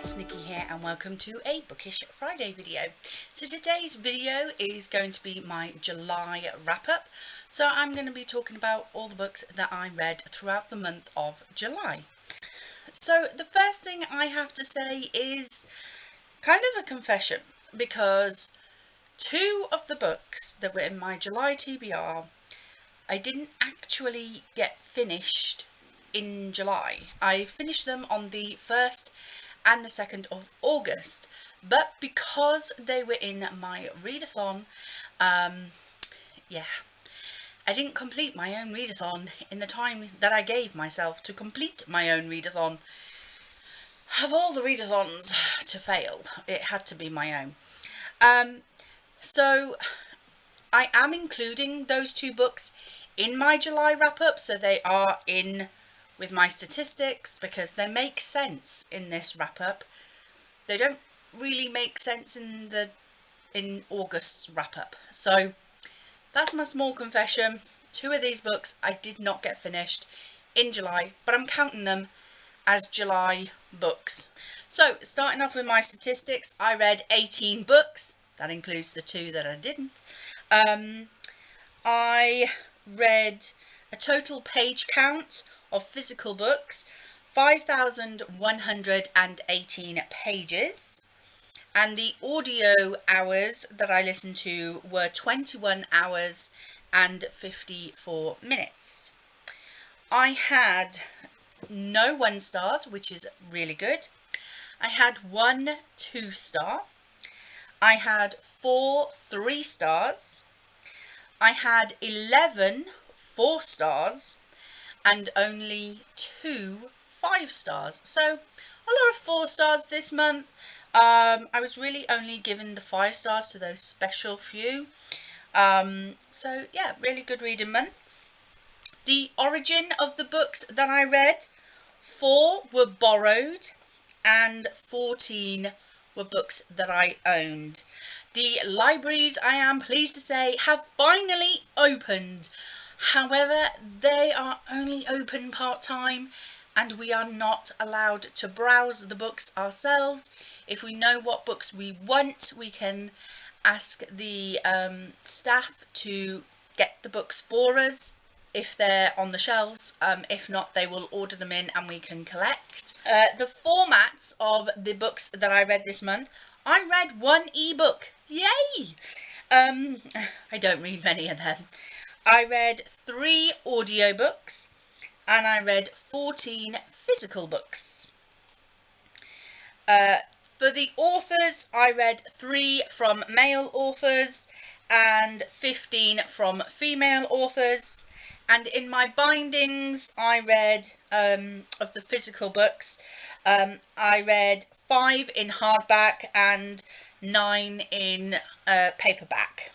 it's Nikki here and welcome to a Bookish Friday video. So today's video is going to be my July wrap-up. So I'm going to be talking about all the books that I read throughout the month of July. So the first thing I have to say is kind of a confession, because two of the books that were in my July TBR I didn't actually get finished in July. I finished them on the 1st and the 2nd of August, but because they were in my readathon, I didn't complete my own readathon in the time that I gave myself to complete my own readathon. Of all the readathons to fail, it had to be my own. So I am including those two books in my July wrap-up, so they are in with my statistics because they make sense in this wrap-up. They don't really make sense in August's wrap-up. So that's my small confession. Two of these books I did not get finished in July, but I'm counting them as July books. So starting off with my statistics, I read 18 books. That includes the two that I didn't. I read a total page count of physical books, 5,118 pages, and the audio hours that I listened to were 21 hours and 54 minutes. I had no 1 stars, which is really good. I had 1 2-star. I had 4 3 stars. I had 11 4 stars and only 2 5 stars. So a lot of 4 stars this month. I was really only given the 5 stars to those special few. So yeah, really good reading month. The origin of the books that I read, 4 were borrowed and 14 were books that I owned. The libraries, I am pleased to say, have finally opened. However, they are only open part-time and we are not allowed to browse the books ourselves. If we know what books we want, we can ask the staff to get the books for us if they're on the shelves. If not, they will order them in and we can collect. The formats of the books that I read this month, I read 1 ebook. Yay! I don't read many of them. I read 3 audiobooks and I read 14 physical books. For the authors, I read 3 from male authors and 15 from female authors. And in my bindings, I read, of the physical books, I read 5 in hardback and 9 in paperback,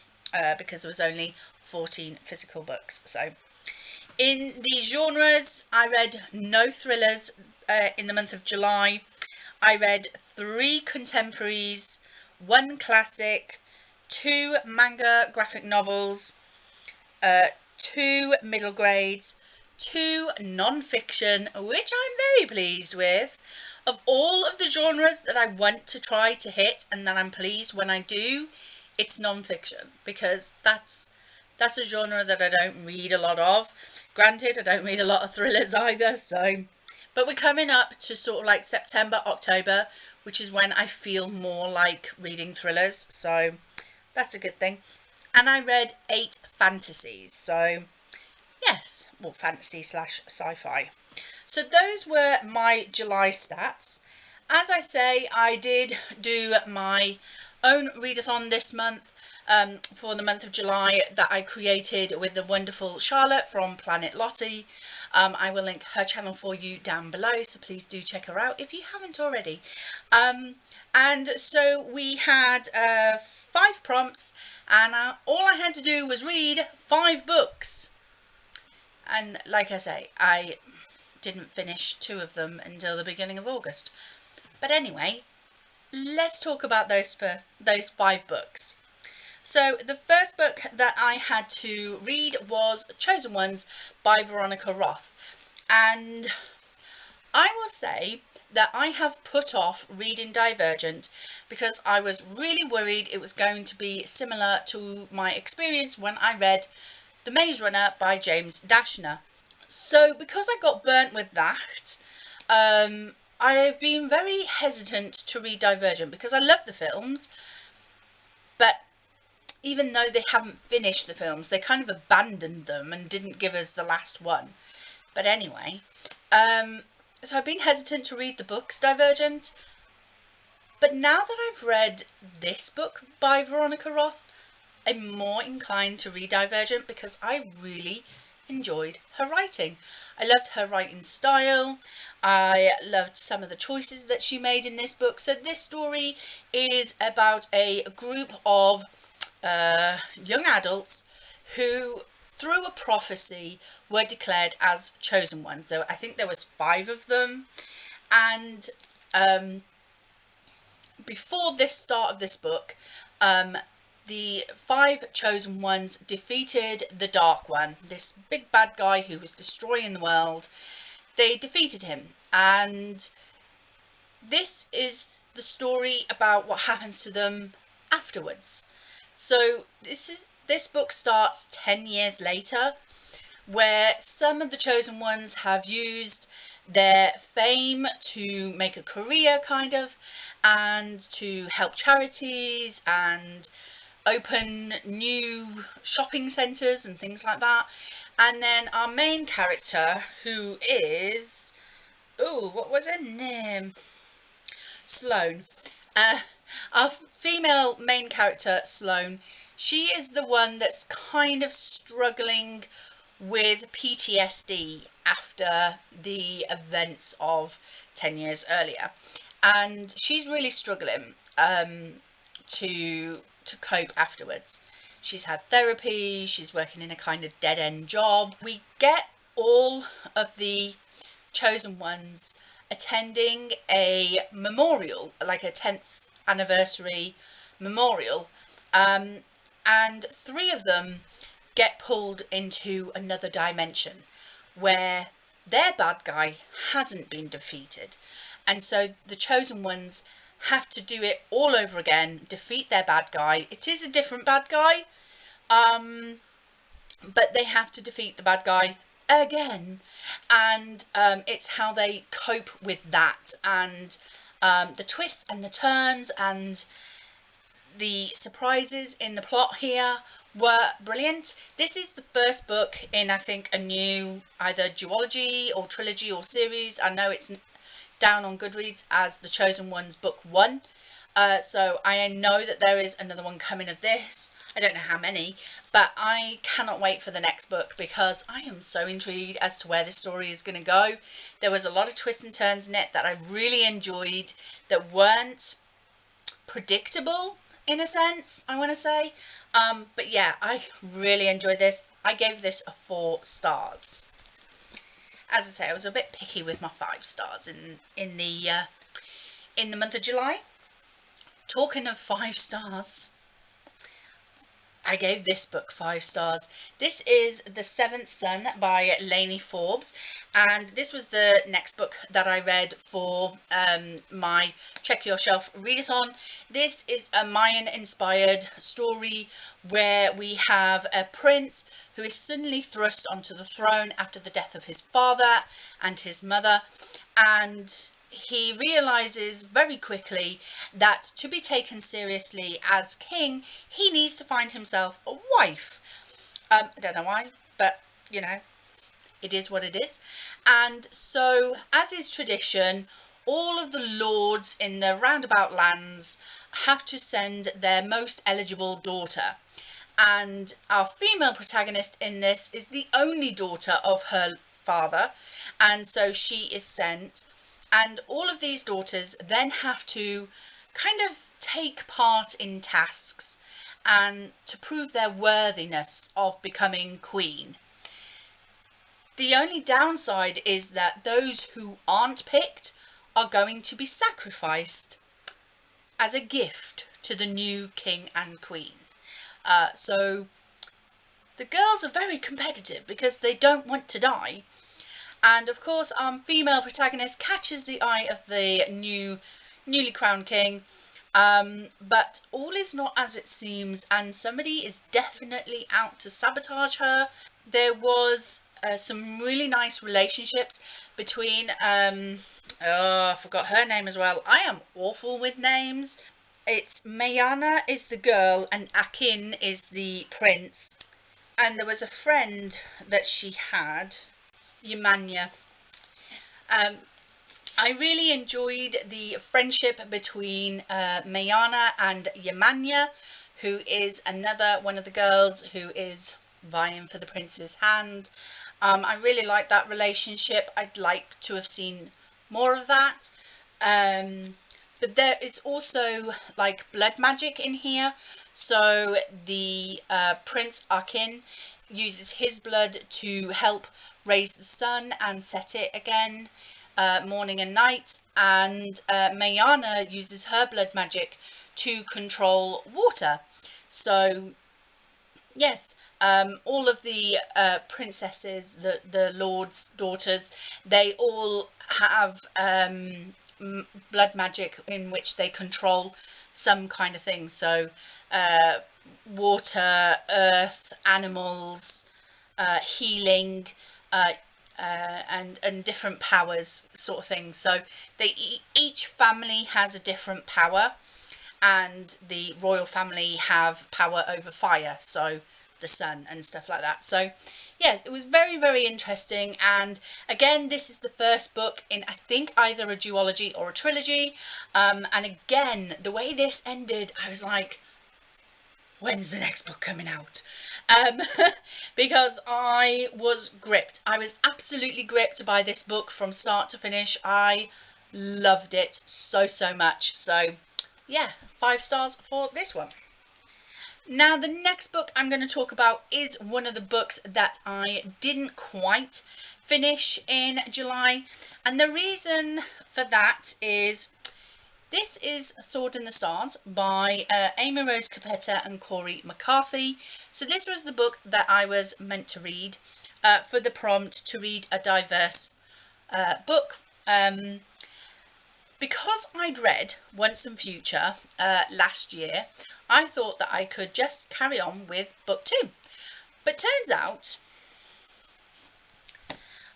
because there was only 14 physical books. So in the genres, I read no thrillers in the month of July. I read 3 contemporaries, 1 classic, 2 manga graphic novels, 2 middle grades, 2 non-fiction, which I'm very pleased with. Of all of the genres that I want to try to hit and that I'm pleased when I do, it's non-fiction, because that's a genre that I don't read a lot of. Granted, I don't read a lot of thrillers either, so... But we're coming up to sort of like September, October, which is when I feel more like reading thrillers, so that's a good thing. And I read 8 fantasies, so yes, well, fantasy / sci-fi. So those were my July stats. As I say, I did do my own readathon this month, for the month of July, that I created with the wonderful Charlotte from Planet Lottie. I will link her channel for you down below, so please do check her out if you haven't already. And so we had 5 prompts, and all I had to do was read 5 books. And like I say, I didn't finish 2 of them until the beginning of August. But anyway, let's talk about those 5 books. So the first book that I had to read was Chosen Ones by Veronica Roth. And I will say that I have put off reading Divergent because I was really worried it was going to be similar to my experience when I read The Maze Runner by James Dashner. So because I got burnt with that, I have been very hesitant to read Divergent because I love the films, but even though they haven't finished the films, they kind of abandoned them and didn't give us the last one. But anyway, so I've been hesitant to read the books Divergent, but now that I've read this book by Veronica Roth, I'm more inclined to read Divergent because I really enjoyed her writing. I loved her writing style. I loved some of the choices that she made in this book. So this story is about a group of young adults who, through a prophecy, were declared as chosen ones. So I think there was 5 of them, and before this start of this book, the 5 chosen ones defeated the Dark One, this big bad guy who was destroying the world. They defeated him, and this is the story about what happens to them afterwards. So this book starts 10 years later, where some of the chosen ones have used their fame to make a career, kind of, and to help charities and open new shopping centres and things like that. And then our main character, who is, what was her name? Sloane. Our female main character, Sloane, she is the one that's kind of struggling with PTSD after the events of 10 years earlier. And she's really struggling to cope afterwards. She's had therapy, she's working in a kind of dead-end job. We get all of the chosen ones attending a memorial, like a 10th anniversary memorial, and 3 of them get pulled into another dimension where their bad guy hasn't been defeated, and so the chosen ones have to do it all over again, defeat their bad guy. It is a different bad guy, but they have to defeat the bad guy again, and it's how they cope with that, and the twists and the turns and the surprises in the plot here were brilliant. This is the first book in, I think, a new either duology or trilogy or series. I know it's down on Goodreads as The Chosen Ones Book 1. So I know that there is another one coming of this. I don't know how many, but I cannot wait for the next book because I am so intrigued as to where this story is going to go. There was a lot of twists and turns in it that I really enjoyed that weren't predictable in a sense, I want to say. But yeah, I really enjoyed this. I gave this a 4 stars. As I say, I was a bit picky with my 5 stars in the month of July. Talking of 5 stars, I gave this book 5 stars. This is The Seventh Son by Lainey Forbes, and this was the next book that I read for my Check Your Shelf readathon. This is a Mayan inspired story where we have a prince who is suddenly thrust onto the throne after the death of his father and his mother, and he realizes very quickly that to be taken seriously as king, he needs to find himself a wife. I don't know why, but you know, it is what it is. And so, as is tradition, all of the lords in the roundabout lands have to send their most eligible daughter. And our female protagonist in this is the only daughter of her father, and so she is sent. And all of these daughters then have to kind of take part in tasks and to prove their worthiness of becoming queen. The only downside is that those who aren't picked are going to be sacrificed as a gift to the new king and queen. So the girls are very competitive because they don't want to die. And of course, our female protagonist catches the eye of the newly crowned king. But all is not as it seems, and somebody is definitely out to sabotage her. There was some really nice relationships between, I forgot her name as well. I am awful with names. It's Mayana is the girl and Akin is the prince. And there was a friend that she had, Yemanya. I really enjoyed the friendship between Mayana and Yemanya, who is another one of the girls who is vying for the prince's hand. I really like that relationship. I'd like to have seen more of that. But there is also like blood magic in here. So the Prince Akin uses his blood to help raise the sun and set it again, morning and night. And Mayana uses her blood magic to control water. So yes, all of the princesses, the lord's daughters, they all have blood magic in which they control some kind of thing. So water, earth, animals, healing, and different powers sort of thing. So they each family has a different power, and the royal family have power over fire, so the sun and stuff like that. So yes, it was very, very interesting. And again, this is the first book in, I think, either a duology or a trilogy. And again, the way this ended, I was like, when's the next book coming out? Because I was gripped. I was absolutely gripped by this book from start to finish. I loved it so, so much. So yeah, 5 stars for this one. Now, the next book I'm going to talk about is one of the books that I didn't quite finish in July. And the reason for that is this is Sword in the Stars by Amy Rose Capetta and Corey McCarthy. So this was the book that I was meant to read for the prompt to read a diverse book. Because I'd read Once and Future last year, I thought that I could just carry on with book 2. But turns out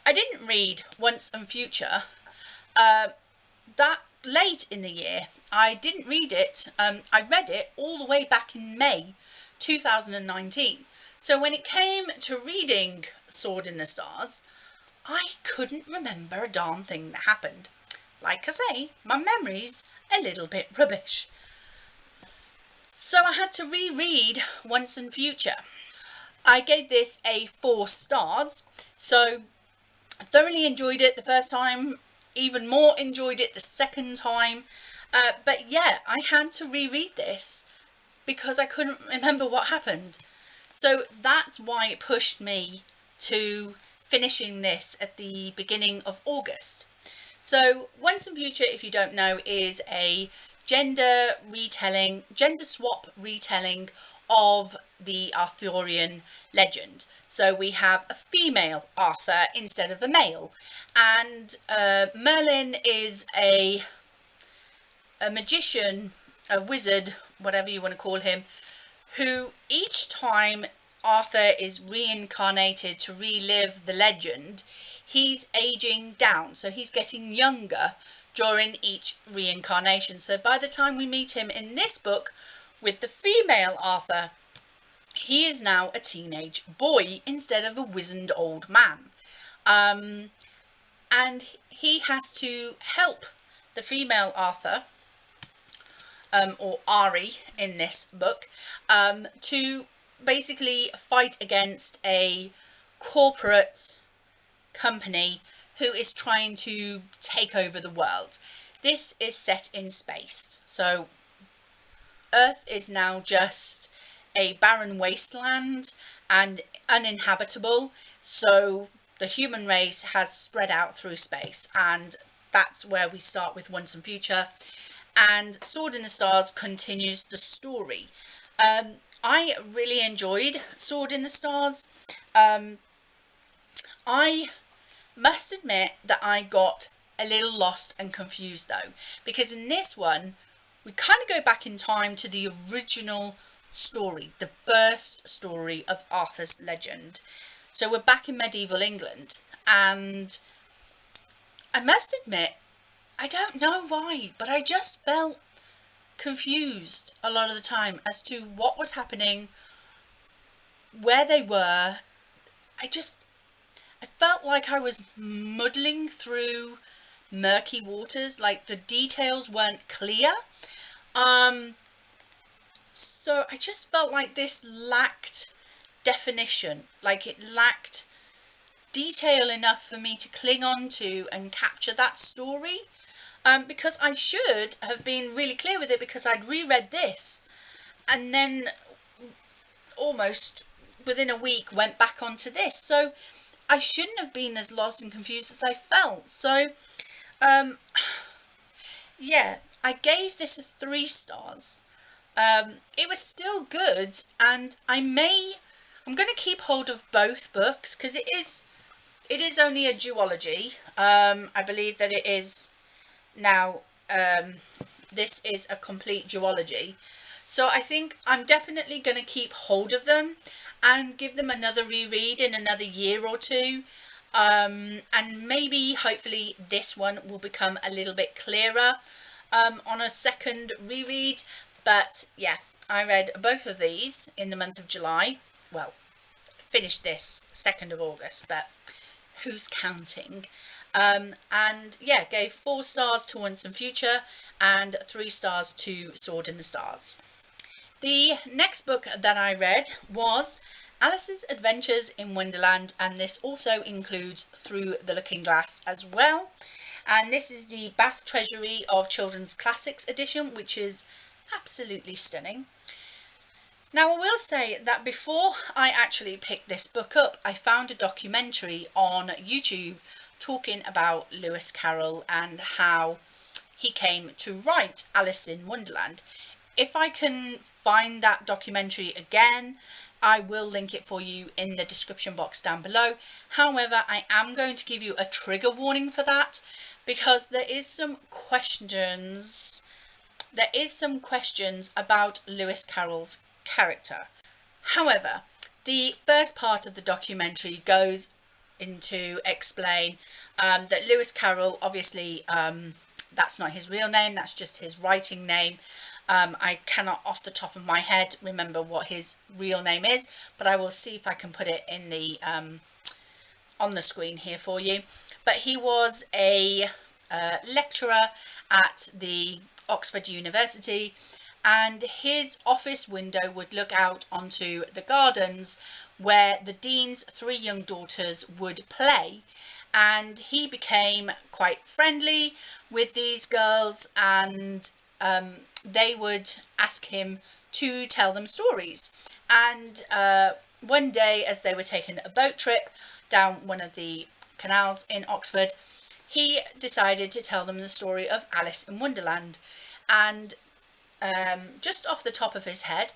I didn't read Once and Future that late in the year. I didn't read it. I read it all the way back in May 2019. So when it came to reading Sword in the Stars, I couldn't remember a darn thing that happened. Like I say, my memory's a little bit rubbish. So I had to reread Once and Future. I gave this a 4 stars. So I thoroughly enjoyed it the first time, even more enjoyed it the second time. But yeah, I had to reread this because I couldn't remember what happened. So that's why it pushed me to finishing this at the beginning of August. So Once and Future, if you don't know, is a gender swap retelling of the Arthurian legend. So we have a female Arthur instead of the male, and Merlin is a magician, a wizard, whatever you want to call him, who each time Arthur is reincarnated to relive the legend, he's aging down. So he's getting younger during each reincarnation. So by the time we meet him in this book with the female Arthur, he is now a teenage boy instead of a wizened old man. And he has to help the female Arthur, or Ari in this book, to basically fight against a corporate company who is trying to take over the world. This is set in space. So Earth is now just a barren wasteland and uninhabitable. So the human race has spread out through space, and that's where we start with Once and Future. And Sword in the Stars continues the story. I really enjoyed Sword in the Stars. I Must admit that I got a little lost and confused though, because in this one we kind of go back in time to the original story, the first story of Arthur's legend. So we're back in medieval England, and I must admit, I don't know why, but I just felt confused a lot of the time as to what was happening, where they were. I felt like I was muddling through murky waters, like the details weren't clear. So I just felt like this lacked definition, like it lacked detail enough for me to cling on to and capture that story. Because I should have been really clear with it, because I'd reread this and then almost within a week went back onto this. So I shouldn't have been as lost and confused as I felt. So yeah, I gave this a 3 stars. It was still good, and I'm going to keep hold of both books, because it is only a duology. I believe that it is now, this is a complete duology. So I think I'm definitely going to keep hold of them and give them another reread in another year or two. And maybe, hopefully, this one will become a little bit clearer on a second reread. But yeah, I read both of these in the month of July. Well, finished this 2nd of August, but who's counting? And yeah, gave 4 stars to Once and Future and 3 stars to Sword in the Stars. The next book that I read was Alice's Adventures in Wonderland, and this also includes Through the Looking Glass as well. And this is the Bath Treasury of Children's Classics edition, which is absolutely stunning. Now, I will say that before I actually picked this book up, I found a documentary on YouTube talking about Lewis Carroll and how he came to write Alice in Wonderland. If I can find that documentary again, I will link it for you in the description box down below. However, I am going to give you a trigger warning for that, because there is some questions about Lewis Carroll's character. However, the first part of the documentary goes into explain that Lewis Carroll, obviously, that's not his real name, that's just his writing name. I cannot off the top of my head remember what his real name is, but I will see if I can put it in the on the screen here for you. But he was a lecturer at the Oxford University, and his office window would look out onto the gardens where the dean's 3 young daughters would play, and he became quite friendly with these girls, and they would ask him to tell them stories. And one day, as they were taking a boat trip down one of the canals in Oxford, he decided to tell them the story of Alice in Wonderland, and just off the top of his head.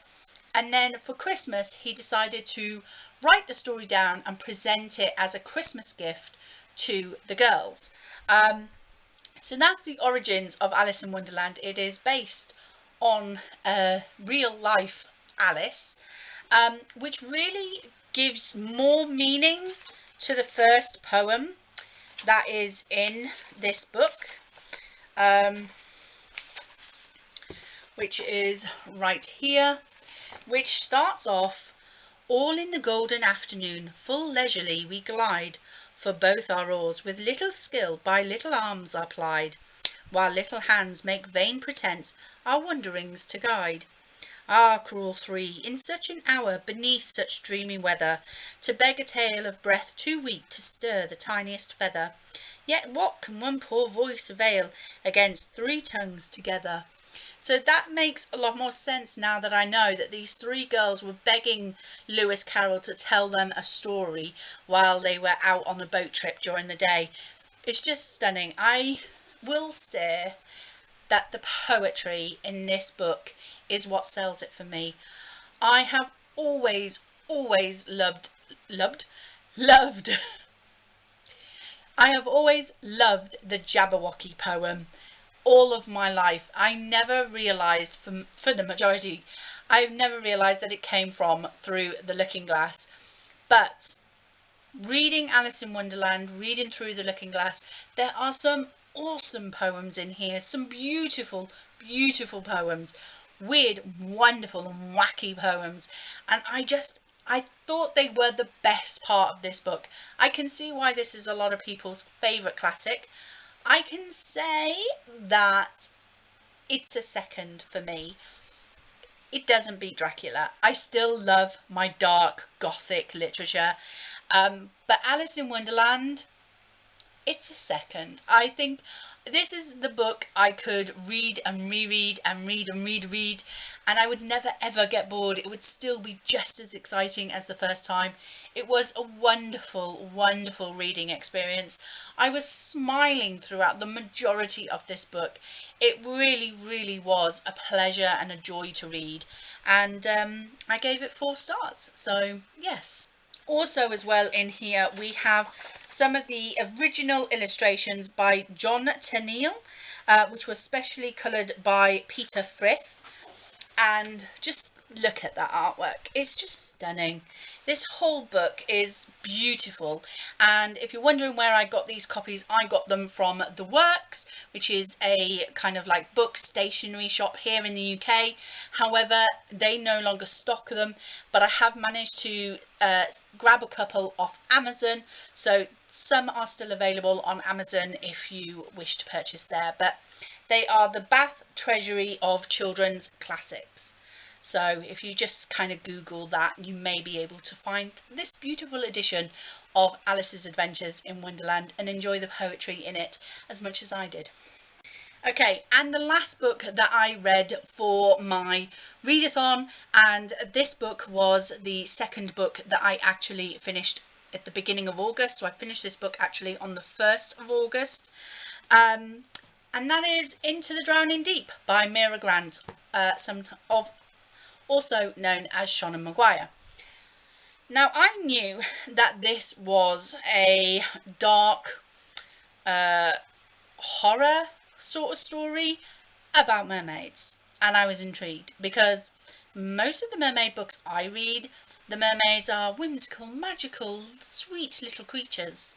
And then for Christmas, he decided to write the story down and present it as a Christmas gift to the girls. So that's the origins of Alice in Wonderland. It is based on real life Alice, which really gives more meaning to the first poem that is in this book, which is right here, which starts off, "All in the golden afternoon, full leisurely we glide, for both our oars with little skill by little arms are plied, while little hands make vain pretence our wanderings to guide. Ah, cruel 3, in such an hour, beneath such dreamy weather, to beg a tale of breath too weak to stir the tiniest feather. Yet what can one poor voice avail against 3 tongues together?" So that makes a lot more sense now that I know that these 3 girls were begging Lewis Carroll to tell them a story while they were out on a boat trip during the day. It's just stunning. I will say that the poetry in this book is what sells it for me. I have always loved I have always loved the Jabberwocky poem all of my life. I never realised, for the majority, I've never realised that it came from Through the Looking Glass. But reading Alice in Wonderland, reading Through the Looking Glass, there are some awesome poems in here, some beautiful, beautiful poems, weird, wonderful and wacky poems, and I thought they were the best part of this book. I can see why this is a lot of people's favourite classic. I can say that it's a second for me. It doesn't beat Dracula. I still love my dark gothic literature. But Alice in Wonderland, it's a second. I think this is the book I could read and reread and read and read, and I would never ever get bored. It would still be just as exciting as the first time. It was a wonderful, wonderful reading experience. I was smiling throughout the majority of this book. It really, really was a pleasure and a joy to read, and I gave it 4 stars, so yes. Also as well in here we have some of the original illustrations by John Tenniel, which was specially coloured by Peter Frith, and just look at that artwork. It's just stunning. This whole book is beautiful, and if you're wondering where I got these copies, I got them from The Works, which is a kind of like book stationery shop here in the UK. However, they no longer stock them, but I have managed to grab a couple off Amazon, so some are still available on Amazon if you wish to purchase there. But they are the Bath Treasury of Children's Classics. So if you just kind of Google that, you may be able to find this beautiful edition of Alice's Adventures in Wonderland and enjoy the poetry in it as much as I did. Okay, and the last book that I read for my readathon, and this book was the second book that I actually finished at the beginning of August. So I finished this book actually on the 1st of August. And that is Into the Drowning Deep by Mira Grant, also known as Seanan Maguire. Now, I knew that this was a dark horror sort of story about mermaids, and I was intrigued because most of the mermaid books I read, the mermaids are whimsical, magical, sweet little creatures,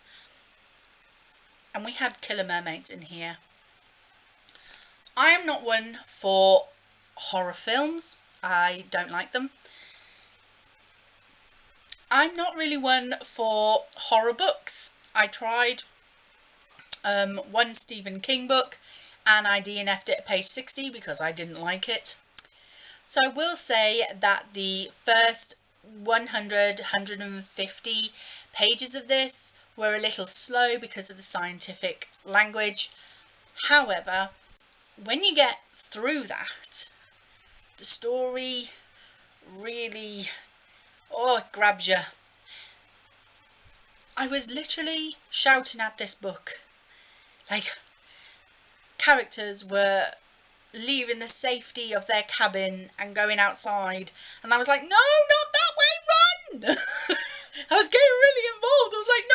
and we had killer mermaids in here. I am not one for horror films. I don't like them. I'm not really one for horror books. I tried one Stephen King book and I DNF'd it at page 60 because I didn't like it. So I will say that the first 150 pages of this were a little slow because of the scientific language. However, when you get through that, the story really, it grabs you. I was literally shouting at this book. Like, characters were leaving the safety of their cabin and going outside, and I was like, no, not that way, run! I was getting really involved. I was like,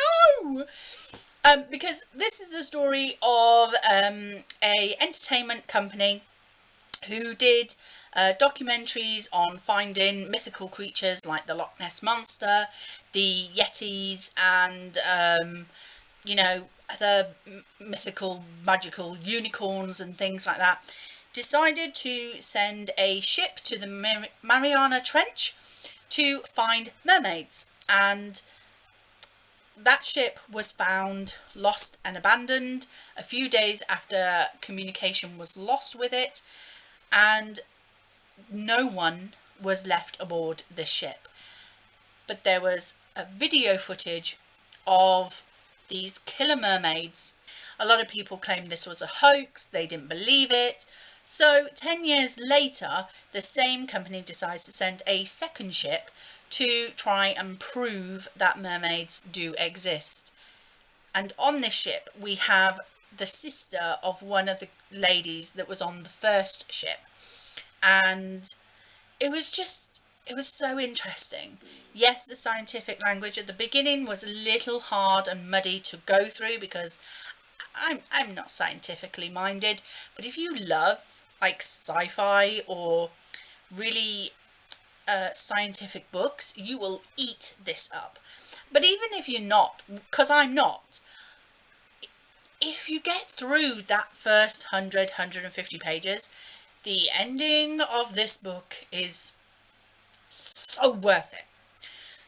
no! Because this is a story of a entertainment company who did documentaries on finding mythical creatures like the Loch Ness Monster, the Yetis, and you know, the mythical magical unicorns and things like that. Decided to send a ship to the Mariana Trench to find mermaids, and that ship was found lost and abandoned a few days after communication was lost with it, and no one was left aboard this ship. But there was a video footage of these killer mermaids. A lot of people claimed this was a hoax. They didn't believe it. So 10 years later, the same company decides to send a second ship to try and prove that mermaids do exist. And on this ship we have the sister of one of the ladies that was on the first ship, and it was it was so interesting. Yes, the scientific language at the beginning was a little hard and muddy to go through because I'm not scientifically minded, but if you love like sci-fi or really scientific books, you will eat this up. But even if you're not, because I'm not, if you get through that first 150 pages, the ending of this book is so worth it.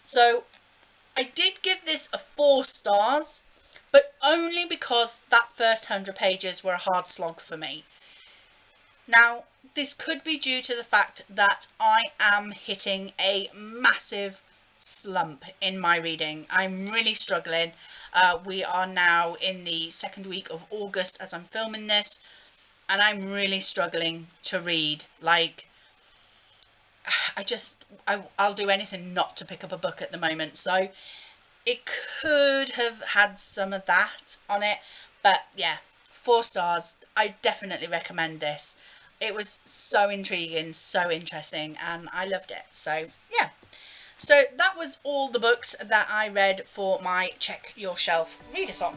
So I did give this a 4 stars, but only because that first 100 pages were a hard slog for me. Now, this could be due to the fact that I am hitting a massive slump in my reading. I'm really struggling. We are now in the second week of August as I'm filming this, and I'm really struggling to read. Like, I'll do anything not to pick up a book at the moment. So it could have had some of that on it, but yeah, 4 stars. I definitely recommend this. It was so intriguing, so interesting, and I loved it. So yeah, so that was all the books that I read for my Check Your Shelf readathon.